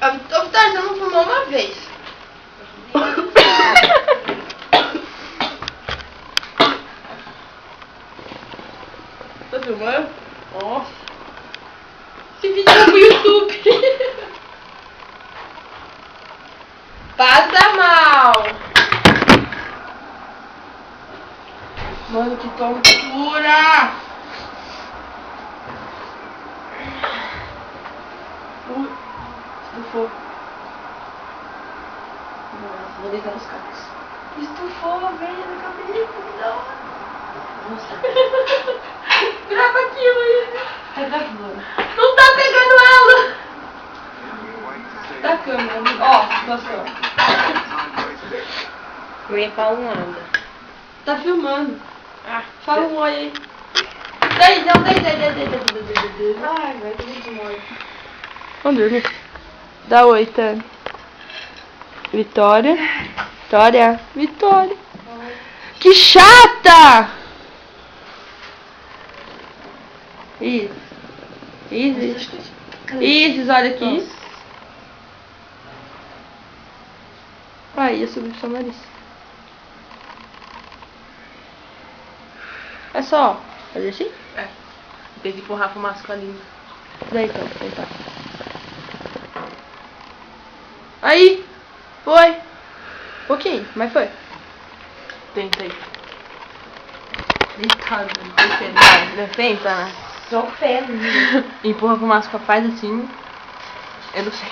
Ô, Vitória, você não fumou uma vez. Tá filmando? Nossa. Esse vídeo é pro YouTube. Passa mal. Mano, que tontura. Estufou. Nossa, vou deitar nos carros. Estufou a veia da cabeça, não. Nossa. Grava aquilo aí. Tá gravando. Não tá pegando ela. Tá câmera. Ó, nossa. Nem falo nada. Tá filmando. Ah, Fala um oi aí. Daí. Ai, vai dormir de noite. Vamos dormir. Dá oi, Tânia. Vitória. Vitória. Que chata! Isis, olha aqui. Ai, ia subir pro seu nariz. É só fazer assim? É. Tem que empurrar a fumaça com a língua. Daí então, tentar. Aí! Foi! Um pouquinho, mas foi. Tentei. Deitado, Tenta, né? Só o pé, né? Empurra a fumaça com a faz assim. Eu não sei.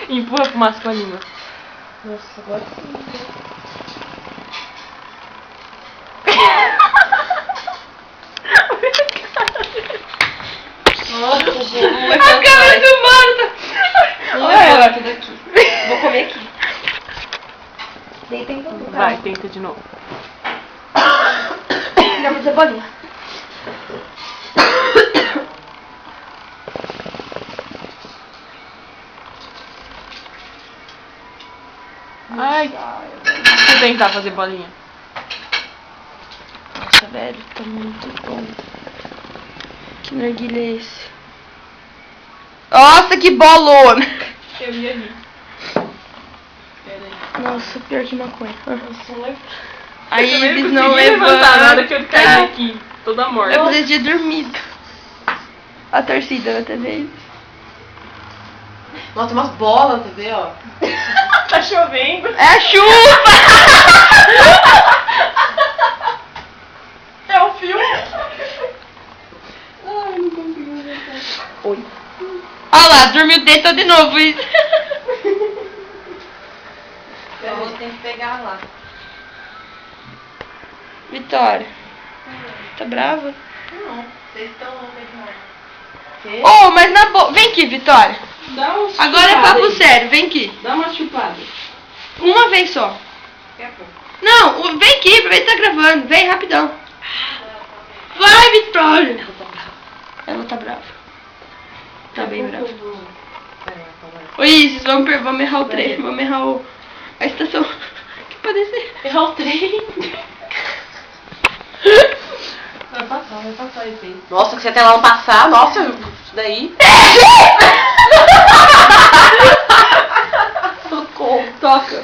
Empurra a fumaça com a língua. Nossa, agora sim. Nossa, gente. A câmera filmando! Não é tudo daqui. Vou comer aqui. Deita em todo lugar. Vai, tenta de novo. Não, fazer bolinha. Ai, deixa eu tentar fazer bolinha. Nossa, velho, tá muito bom. Que narguilha é esse? Nossa, que bolona! Eu ia rir. Pera Nossa, pior que maconha. aí. A Eu também Isis não não consegui levantar na hora que eu levanta. caí aqui. Toda morta. Eu preciso de dormir. A torcida na TV. Nossa, tem umas bolas na TV, ó. Tá chovendo. É a chuva! É o filme. Ai, não consigo levantar. Oi. Olha lá, dormiu dentro de novo. Isso. Eu vou ter que pegar lá. Vitória, tá brava? Não, vocês estão loucos demais. Oh, mas na boa. Vem aqui, Vitória. Dá uma chupada. Agora é papo aí. sério, vem aqui. Dá uma chupada. Uma vez só. Daqui a pouco. Não, vem aqui, aproveita que tá gravando. Vem rapidão. Vai, Vitória. Ela tá brava. Tá bem brava. Ô Isis, vamos errar o trem. Vamos errar a estação. Que parecer. Errar o trem. Vai passar esse aí. Nossa, que você até lá não passar, nossa, isso daí. Socorro. Toca.